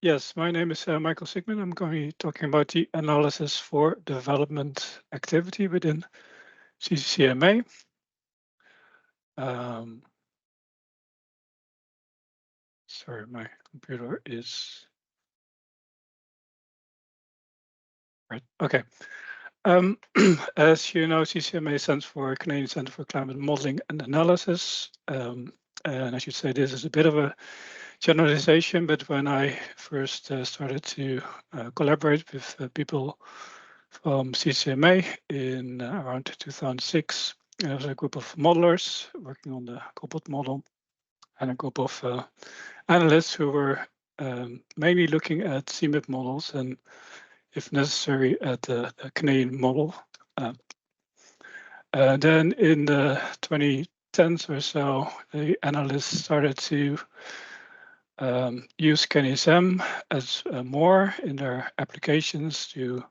Yes, my name is Michael Sigmond. I'm going to be talking about the analysis for development activity within CCMA. Sorry, my computer is right. Okay. As you know, CCMA stands for Canadian Centre for Climate Modeling and Analysis. And I should say this is a bit of a generalization, but when I first started to collaborate with people from CCMA in around 2006, there was a group of modelers working on the cobalt model and a group of analysts who were mainly looking at CMIP models and, if necessary, at the Canadian model. Then in the 2010s or so, the analysts started to use CANISM as more in their applications to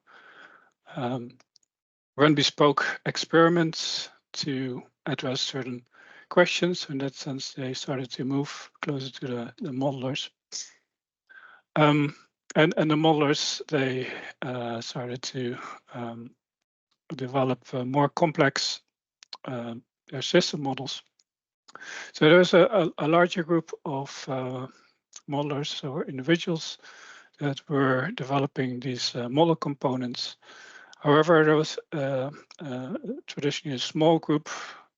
run bespoke experiments to address certain questions. In that sense, they started to move closer to the modelers. And the modelers, they started to develop more complex system models. So there was a larger group of modelers or individuals that were developing these model components. However, there was traditionally a small group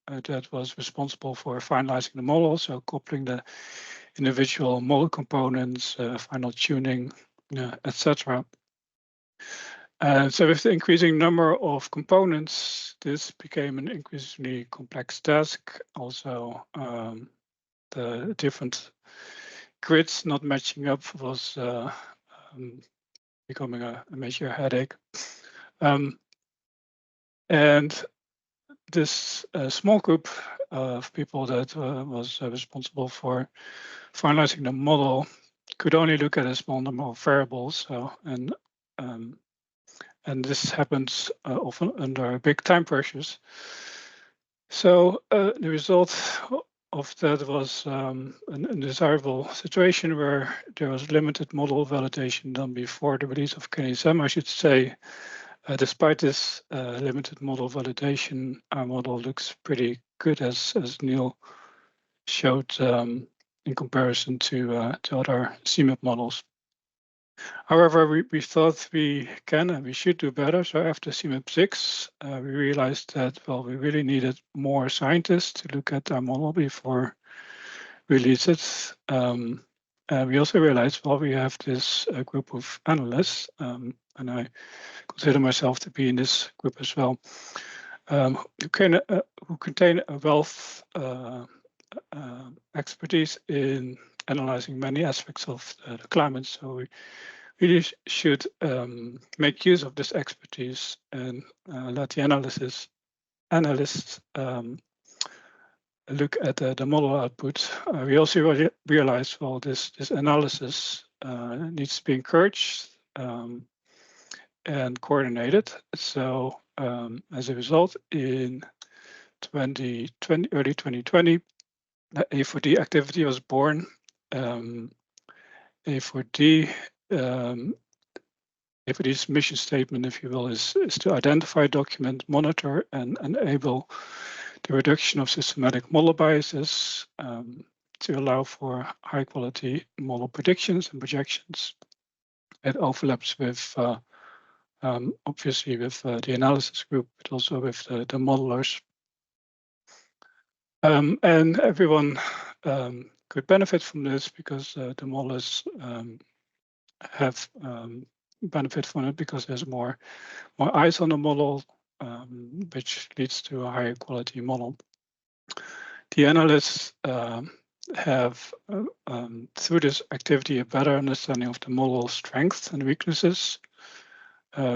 that was responsible for finalizing the model, so coupling the individual model components, final tuning, etc. So with the increasing number of components, this became an increasingly complex task. Also, the different grids not matching up was becoming a major headache. And this small group of people that was responsible for finalizing the model could only look at a small number of variables. And this happens often under big time pressures. So the result of that was an undesirable situation where there was limited model validation done before the release of CANISM, I should say. Despite this limited model validation, our model looks pretty good, as Neil showed in comparison to other CMIP models. However, we thought we can and we should do better. So after CMIP 6, we realized that, well, we really needed more scientists to look at our model before release it. And we also realized, well, we have this group of analysts, and I consider myself to be in this group as well, who contain a wealth expertise in analyzing many aspects of the climate. So we really should make use of this expertise and let the analysts look at the model output. We also realized, well, this analysis needs to be encouraged and coordinated. So as a result, in early 2020, the A4D activity was born. A4D, A4D's mission statement, if you will, is to identify, document, monitor, and enable the reduction of systematic model biases to allow for high quality model predictions and projections. It overlaps with obviously with the analysis group, but also with the modelers. And everyone could benefit from this because the modelers have benefit from it because there's more eyes on the model, which leads to a higher quality model. The analysts have, through this activity, a better understanding of the model strengths and weaknesses,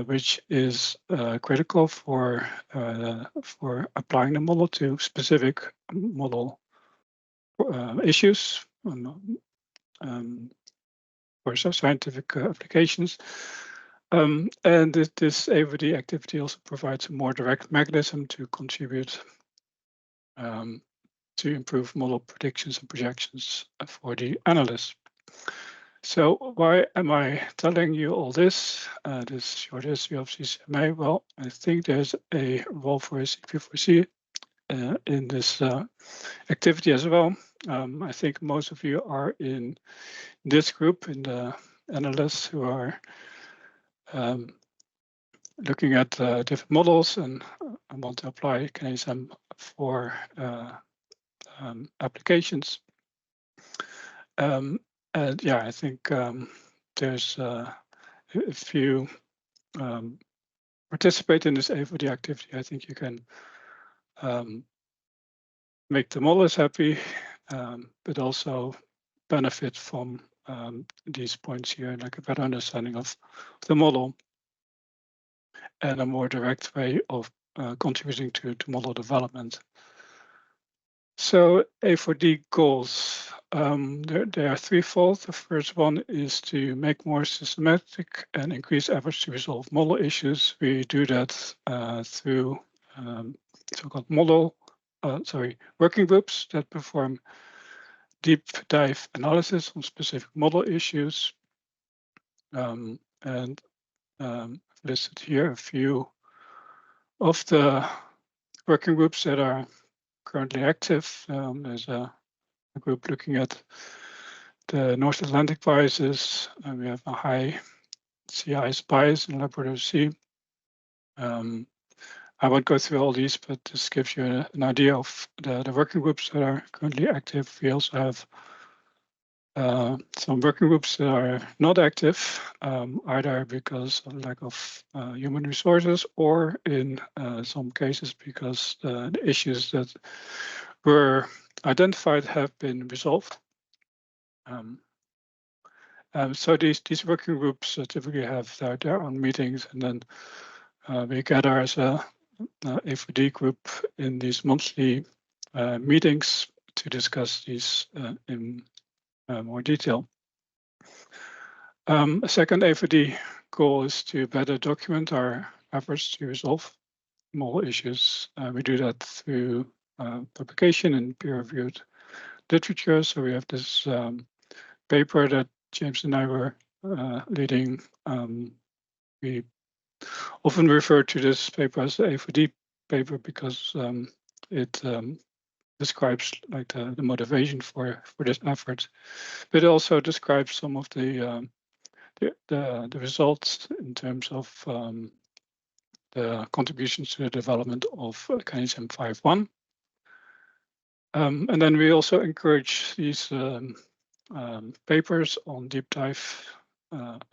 which is critical for applying the model to specific model issues for scientific applications. And this A4D activity also provides a more direct mechanism to contribute to improve model predictions and projections for the analysts. So why am I telling you all this? This short history of CCMA? Well, I think there's a role for CP4C in this activity as well. I think most of you are in this group, in the analysts who are looking at different models and want to apply KNSM for applications. And yeah, I think there's if you participate in this A4D activity, I think you can make the models happy, but also benefit from these points here, like a better understanding of the model and a more direct way of contributing to model development. So A4D goals, they are threefold. The first one is to make more systematic and increase efforts to resolve model issues. We do that through so-called working groups that perform deep dive analysis on specific model issues. And listed here a few of the working groups that are currently active. There's a group looking at the North Atlantic biases, and we have a high sea ice bias in Labrador Sea. I won't go through all these, but this gives you an idea of the working groups that are currently active. We also have some working groups that are not active, either because of lack of human resources or in some cases because the issues that were identified have been resolved. So these working groups typically have their own meetings, and then we gather as a A4D group in these monthly meetings to discuss these in more detail. A second A4D goal is to better document our efforts to resolve model issues. We do that through publication in peer-reviewed literature. So we have this paper that James and I were leading. We often refer to this paper as the A4D paper because it describes like the motivation for this effort, but it also describes some of the results in terms of the contributions to the development of KNSM 5.1. And then we also encourage these papers on deep dive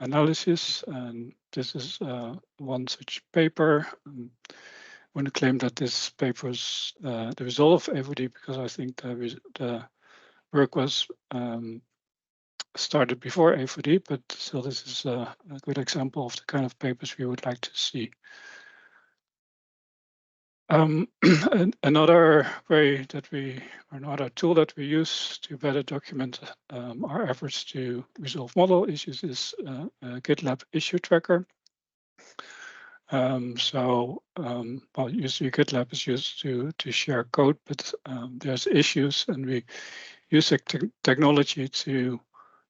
analysis, and this is one such paper. I want to claim that this paper is the result of A4D because I think the work was started before A4D, but still this is a good example of the kind of papers we would like to see. Another way that another tool that we use to better document our efforts to resolve model issues is a GitLab issue tracker. Well, usually GitLab is used to share code, but there's issues, and we use technology to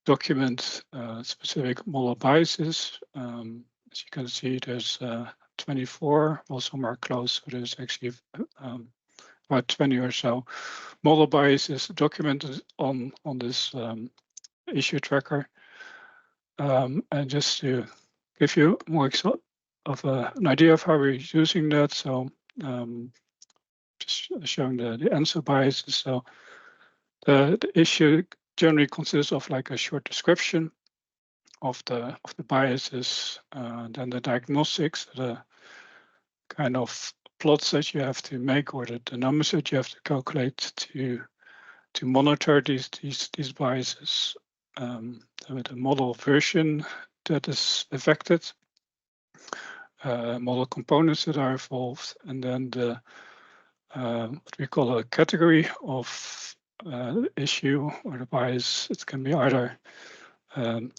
document specific model biases. As you can see, there's 24, well, some are close, so there's actually about 20 or so model biases documented on this issue tracker. And just to give you more of an idea of how we're using that, so just showing the answer biases. So the issue generally consists of like a short description of the biases, then the diagnostics, the kind of plots that you have to make, or the numbers that you have to calculate to monitor these biases, with a model version that is affected, model components that are involved, and then the what we call a category of issue or the bias. It can be either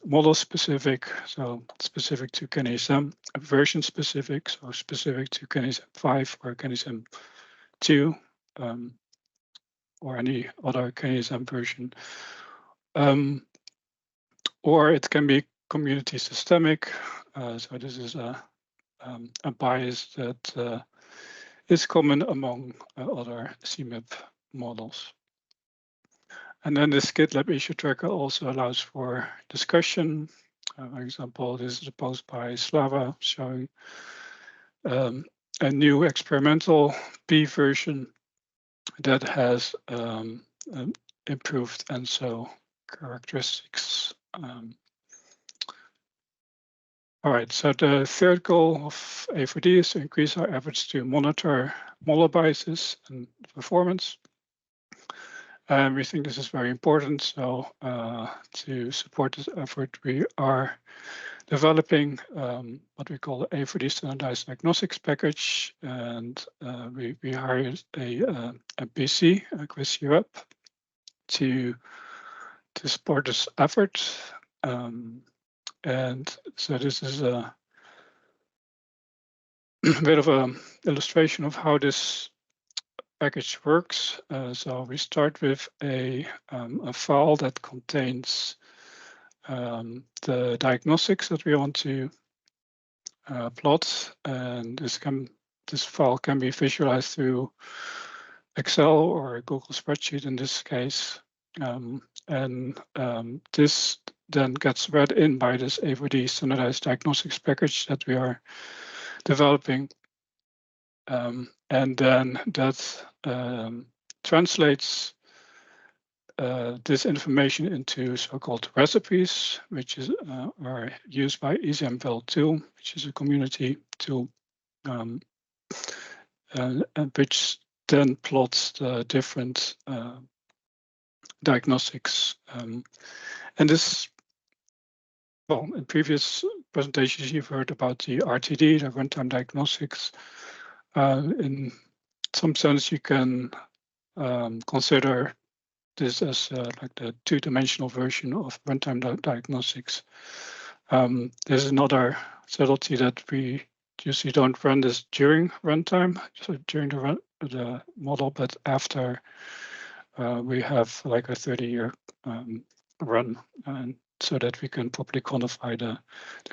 model specific, so specific to KNSM, version specific, so specific to KNSM 5 or KNSM 2, or any other KNSM version. or it can be community systemic. So this is a bias that is common among other CMIP models. And then this GitLab issue tracker also allows for discussion. For example, this is a post by Slava showing a new experimental P version that has improved ENSO characteristics. All right, so the third goal of A4D is to increase our efforts to monitor model biases and performance. We think this is very important. So to support this effort, we are developing what we call the A4D standardized diagnostics package, and we hired a BC, a Quiz Europe, to support this effort. And so this is a bit of an illustration of how this package works. So we start with a file that contains the diagnostics that we want to plot, and this file can be visualized through Excel or a Google spreadsheet in this case. This then gets read in by this A4D standardized diagnostics package that we are developing. And then that translates this information into so-called recipes, which are used by EasyMVal2, which is a community tool, and which then plots the different diagnostics. And this, well, in previous presentations, you've heard about the RTD, the runtime diagnostics. In some sense, you can consider this as like the two-dimensional version of runtime diagnostics. There's another subtlety that we usually don't run this during runtime, so during the model, but after we have like a 30-year run, and so that we can properly quantify the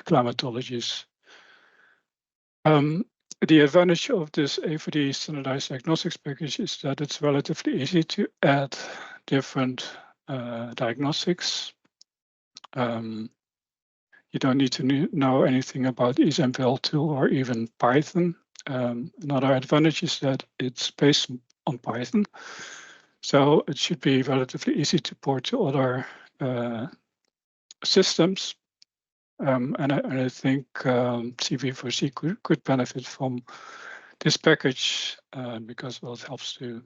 climatologies. The advantage of this A4D standardized diagnostics package is that it's relatively easy to add different diagnostics. You don't need to know anything about EasyMVal2 or even Python. Another advantage is that it's based on Python, so it should be relatively easy to port to other systems. And I think CV4C could benefit from this package because well, it helps to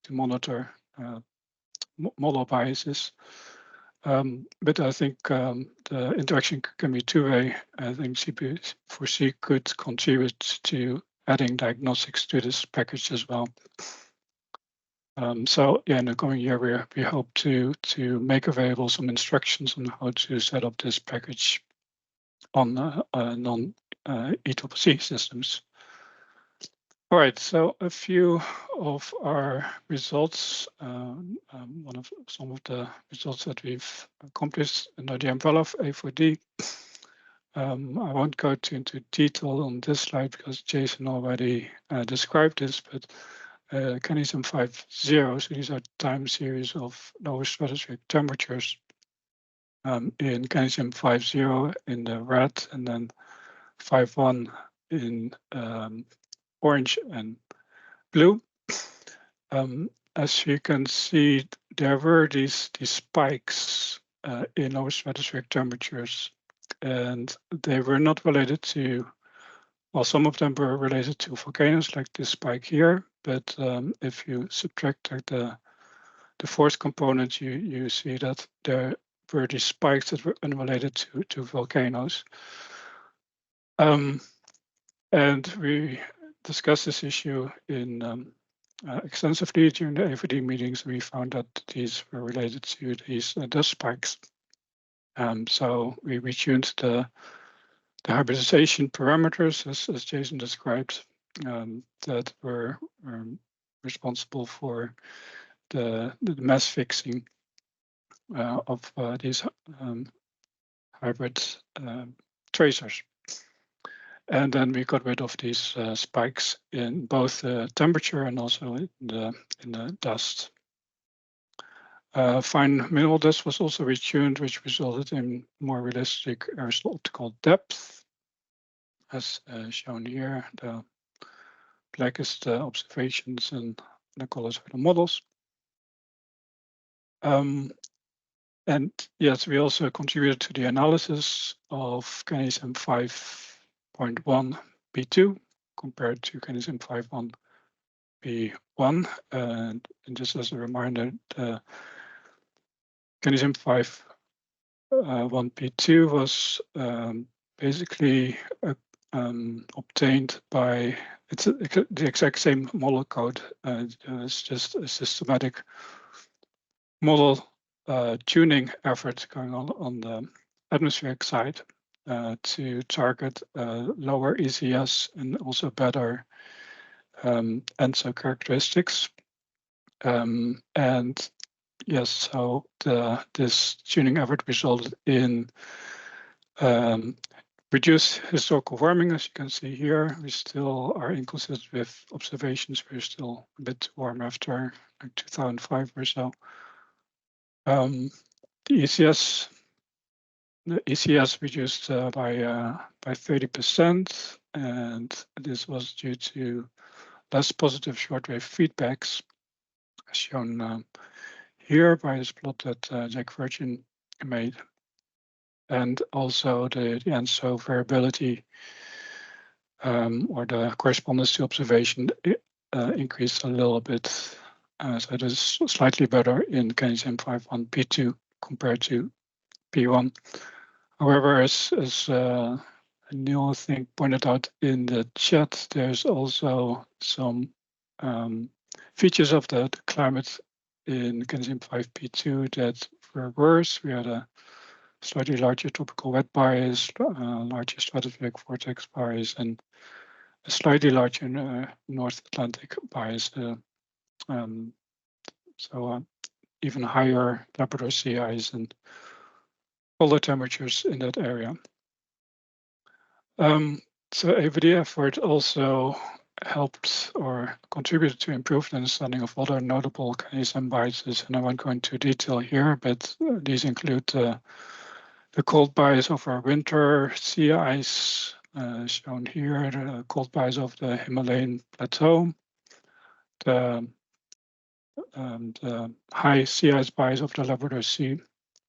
monitor model biases. But I think the interaction can be two-way. I think CV4C could contribute to adding diagnostics to this package as well. So yeah, in the coming year, we hope to make available some instructions on how to set up this package on non-ECCC systems. All right, so a few of our results, some of the results that we've accomplished under the umbrella of A4D. I won't go into detail on this slide because Jason already described this, but Canisium 5.0, so these are time series of lower stratospheric temperatures in Canisium 5.0 in the red, and then 5.1 in orange and blue. As you can see, there were these spikes in lower stratospheric temperatures, and they were not related to, well, some of them were related to volcanoes, like this spike here. But if you subtract like the force component, you see that there were these spikes that were unrelated to volcanoes. And we discussed this issue in extensively during the A4D meetings. We found that these were related to these dust spikes. So we retuned the hybridization parameters, as Jason described, that were responsible for the mass fixing of these hybrid tracers. And then we got rid of these spikes in both the temperature and also in the dust. Fine mineral dust was also retuned, which resulted in more realistic aerosol optical depth, as shown here. The black is the observations and the colors are the models. And yes, we also contributed to the analysis of KNSM 5.1 B2 compared to KNSM 5.1 B1. And just as a reminder, the KNSM 5.1 B2 was basically obtained by, it's the exact same model code. It's just a systematic model tuning effort going on the atmospheric side to target lower ECS and also better ENSO characteristics. And yes, so this tuning effort resulted in reduced historical warming, as you can see here. We still are inconsistent with observations. We're still a bit warm after like 2005 or so. The ECS reduced by 30%, and this was due to less positive shortwave feedbacks, as shown here by this plot that Jack Virgin made, and also the ENSO variability or the correspondence to observation increased a little bit. So it is slightly better in KNSM 5.1 P2 compared to P1. However, as Neil, I think, pointed out in the chat, there's also some features of the climate in KNSM 5P2 that were worse. We had a slightly larger tropical wet bias, larger stratospheric vortex bias, and a slightly larger North Atlantic bias. So even higher Labrador sea ice and colder temperatures in that area. So AVD effort also helped or contributed to improved understanding of other notable KNSM biases, and I won't go into detail here, but these include the cold bias of our winter sea ice, shown here, the cold bias of the Himalayan plateau, the high sea ice bias of the Labrador Sea,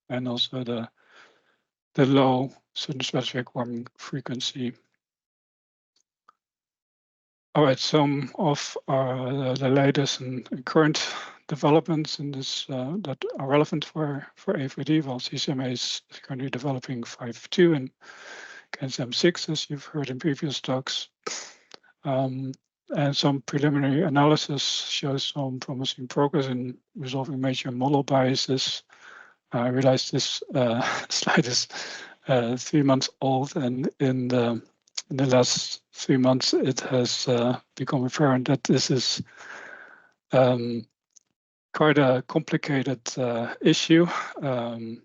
and also the low southern stratospheric warming frequency. All right, some of the latest and current developments in this that are relevant for AVD. Well, CCMA is currently developing 5.2 and KNSM 6, as you've heard in previous talks. And some preliminary analysis shows some promising progress in resolving major model biases. I realize this slide is 3 months old, and in the last 3 months, it has become apparent that this is quite a complicated issue, and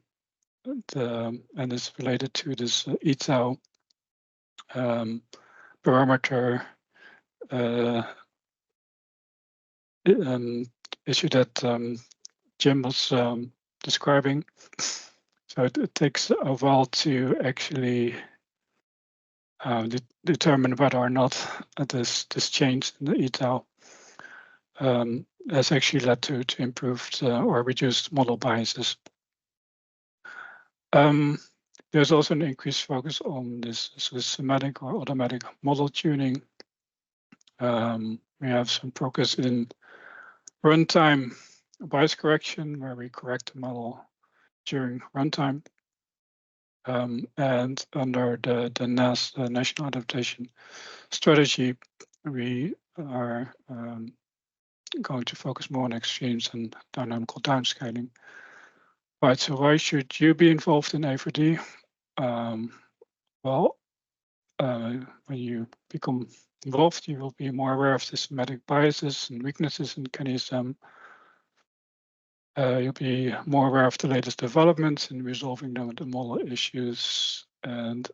it's related to this ETAU parameter issue that Jim was describing. So it takes a while to actually determine whether or not this change in the ETAU has actually led to improved or reduced model biases. There's also an increased focus on this systematic or automatic model tuning. We have some progress in runtime bias correction, where we correct the model during runtime. And under the NAS, the National Adaptation Strategy, we are going to focus more on extremes and dynamical downscaling. Right, so why should you be involved in AVD? Well, when you become involved, you will be more aware of systematic biases and weaknesses in KNSM. You'll be more aware of the latest developments in resolving the model issues, and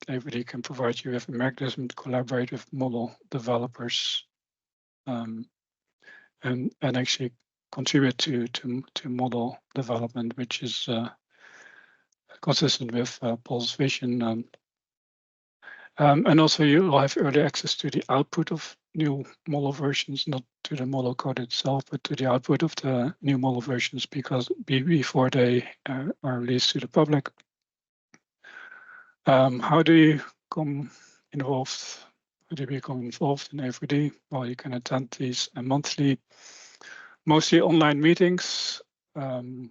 everybody can provide you with a mechanism to collaborate with model developers, and actually contribute to model development, which is consistent with Paul's vision. And also you will have early access to the output of new model versions, not to the model code itself, but to the output of the new model versions before they are released to the public. How do you become involved? How do you become involved in AVD? Well, you can attend these monthly, mostly online meetings. We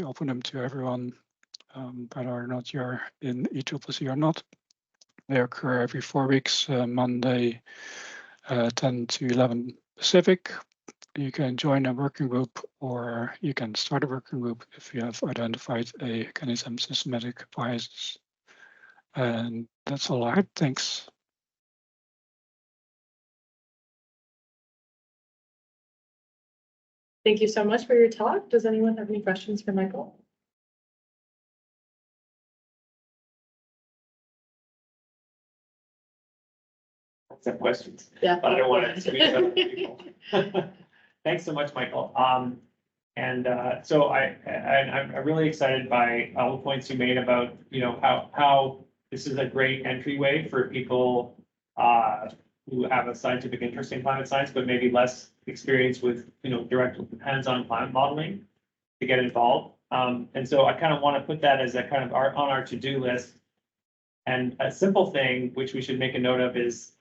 open them to everyone, whether or not you're in ECCC or not. They occur every 4 weeks, Monday, 10 to 11 Pacific. You can join a working group, or you can start a working group if you have identified any some systematic biases. And that's all I had. Thanks. Thank you so much for your talk. Does anyone have any questions for Michael? Some questions. Yeah. But I don't want to speak to other people. Thanks so much, Michael. So I'm really excited by all the points you made about, how this is a great entryway for people who have a scientific interest in climate science, but maybe less experience with, direct hands-on climate modeling to get involved. And so I kind of want to put that as a kind of on our to-do list. And a simple thing, which we should make a note of, is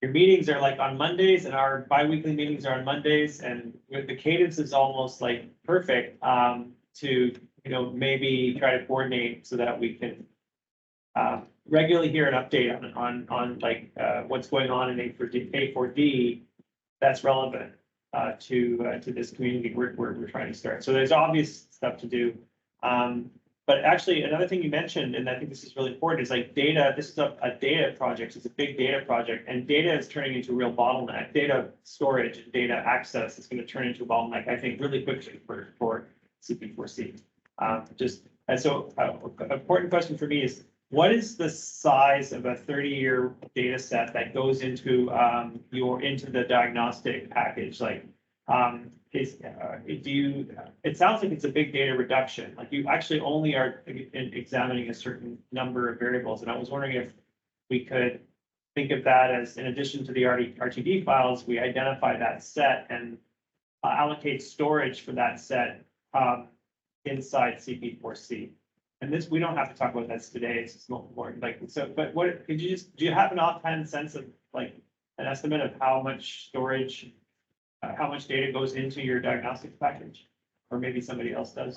your meetings are like on Mondays, and our bi-weekly meetings are on Mondays, and the cadence is almost like perfect to, maybe try to coordinate so that we can regularly hear an update on like what's going on in A4D that's relevant to this community we're trying to start. So there's obvious stuff to do. But actually, another thing you mentioned, and I think this is really important, is like data. This is a data project. It's a big data project, and data is turning into a real bottleneck. Data storage and data access is going to turn into a bottleneck, I think, really quickly for CP4C. And so, an important question for me is, what is the size of a 30-year data set that goes into into the diagnostic package? Like, it sounds like it's a big data reduction, like you actually only are examining a certain number of variables. And I was wondering if we could think of that as, in addition to the RTD files, we identify that set and allocate storage for that set inside CP4C. And this, we don't have to talk about this today. It's just more like, so, but what could you do you have an offhand sense of like an estimate of how much storage, how much data goes into your diagnostics package, or maybe somebody else does?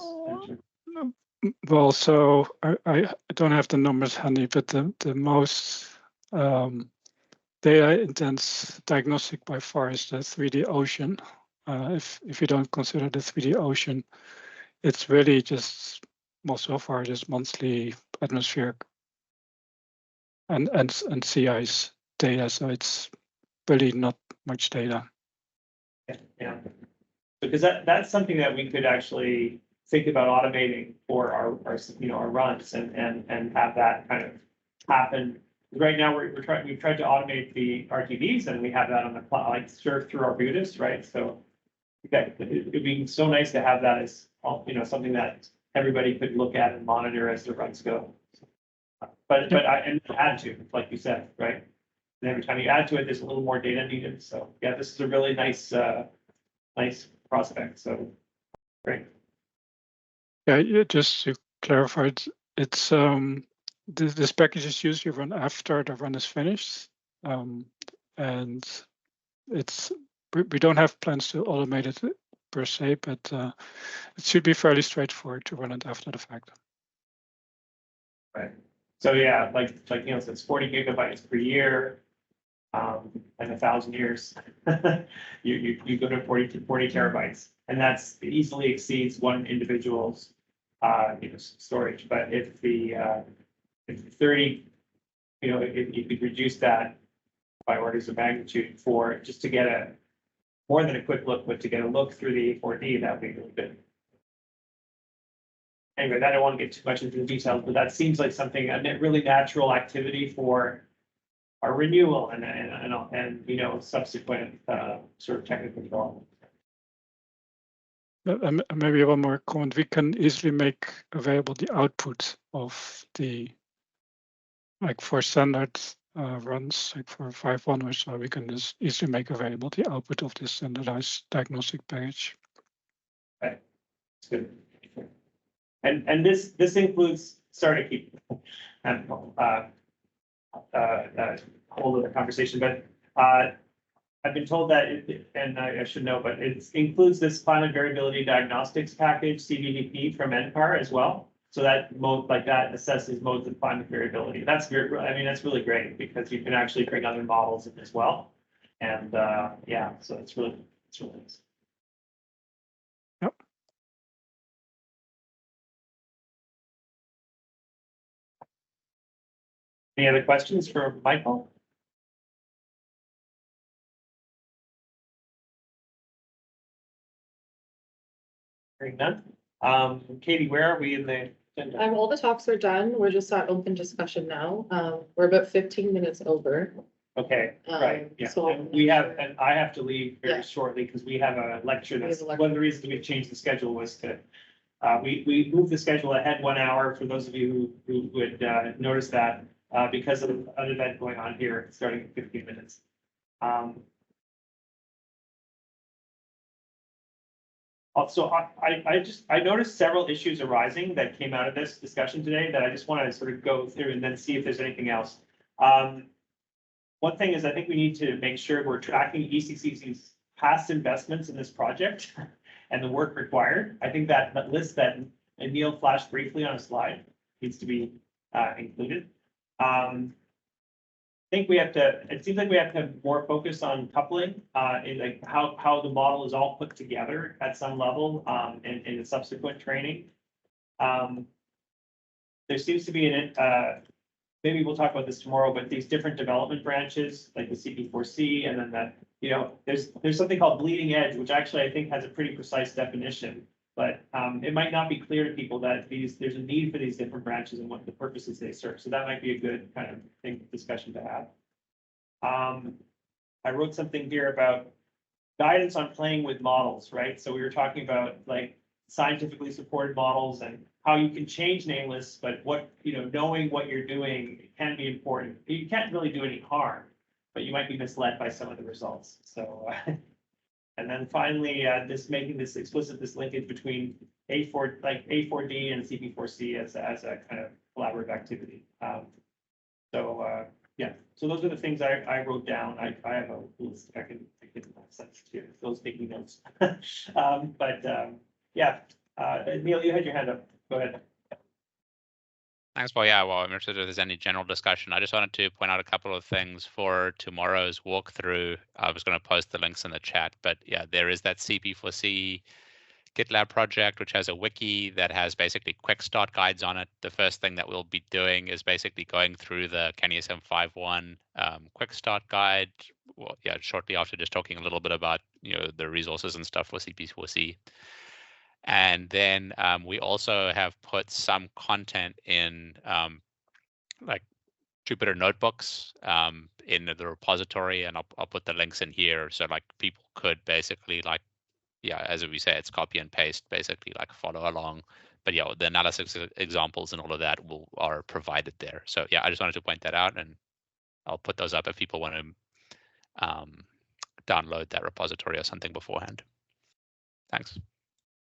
Well, so I don't have the numbers handy, but the most data intense diagnostic by far is the 3D ocean. If you don't consider the 3D ocean, it's really just, well, so far just monthly atmospheric and sea ice data. So it's really not much data. Yeah, because that's something that we could actually think about automating for our runs and have that kind of happen. Right now we've tried to automate the RTDs, and we have that on the cloud, like served through our Arbutus, right? So it'd be so nice to have that as something that everybody could look at and monitor as the runs go. But and add to, like you said, right? And every time you add to it, there's a little more data needed. So yeah, this is a really nice prospect. So great. Yeah, just to clarify, it's this package is usually run after the run is finished, and we don't have plans to automate it per se, but it should be fairly straightforward to run it after the fact. Right. So yeah, like so it's 40 gigabytes per year. And 1,000 years, you go to 40 terabytes, and that's easily exceeds one individual's storage. But if the 30, if you could reduce that by orders of magnitude for just to get more than a quick look, but to get a look through the A4D, that would be really good. Anyway, I don't want to get too much into the details, but that seems like something, a really natural activity for our renewal and you know, subsequent sort of technical development. Maybe one more comment. We can easily make available the output of the, like for standard runs, like for 5.1 or so, we can just easily make available the output of this standardized diagnostic package. Right. That's good. And this includes, sorry to keep hold of the conversation, but I've been told that, and I should know, but it includes this climate variability diagnostics package, CVDP from NCAR as well. So that mode, like that, assesses modes of climate variability. That's very, I mean, that's really great because you can actually bring other models in as well. And yeah, so it's really nice. Yep. Any other questions for Michael? Hearing none. Katie, where are we in the agenda? All the talks are done. We're just at open discussion now. We're about 15 minutes over. Okay, right, yeah. so- And we have, and I have to leave very Yeah. shortly because we have a lecture. We have That's a lecture. one of the reasons we changed the schedule was to, we moved the schedule ahead 1 hour for those of you who would notice that, because of an event going on here, starting in 15 minutes. So I noticed several issues arising that came out of this discussion today that I just want to sort of go through and then see if there's anything else. One thing is I think we need to make sure we're tracking ECCC's past investments in this project and the work required. I think that list that Neil flashed briefly on a slide needs to be included. I think we have to, it seems like we have to have more focus on coupling, in like how the model is all put together at some level, in the subsequent training. There seems to be maybe we'll talk about this tomorrow, but these different development branches, like the CP4C, and then that, you know, there's something called bleeding edge, which actually I think has a pretty precise definition. But it might not be clear to people that there's a need for these different branches and what the purposes they serve. So that might be a good kind of discussion to have. I wrote something here about guidance on playing with models, right? So we were talking about like scientifically supported models and how you can change name lists, but what, you know, knowing what you're doing can be important. You can't really do any harm, but you might be misled by some of the results. So. And then finally, making this explicit, this linkage between A4D and CP4C as a kind of collaborative activity. Yeah, so those are the things I wrote down. I have a list I can send to those taking notes. Yeah, Neil, you had your hand up. Go ahead. Thanks, Paul. Yeah, well, I'm interested if there's any general discussion. I just wanted to point out a couple of things for tomorrow's walkthrough. I was going to post the links in the chat, but yeah, there is that CP4C GitLab project, which has a wiki that has basically quick start guides on it. The first thing that we'll be doing is basically going through the CANISM 5.1 quick start guide. Well, yeah, shortly after, just talking a little bit about, you know, the resources and stuff for CP4C. And then we also have put some content in like Jupyter notebooks in the repository, and I'll put the links in here. So like people could basically like, yeah, as we say, it's copy and paste, basically like follow along. But yeah, the analysis examples and all of that are provided there. So yeah, I just wanted to point that out, and I'll put those up if people want to download that repository or something beforehand. Thanks.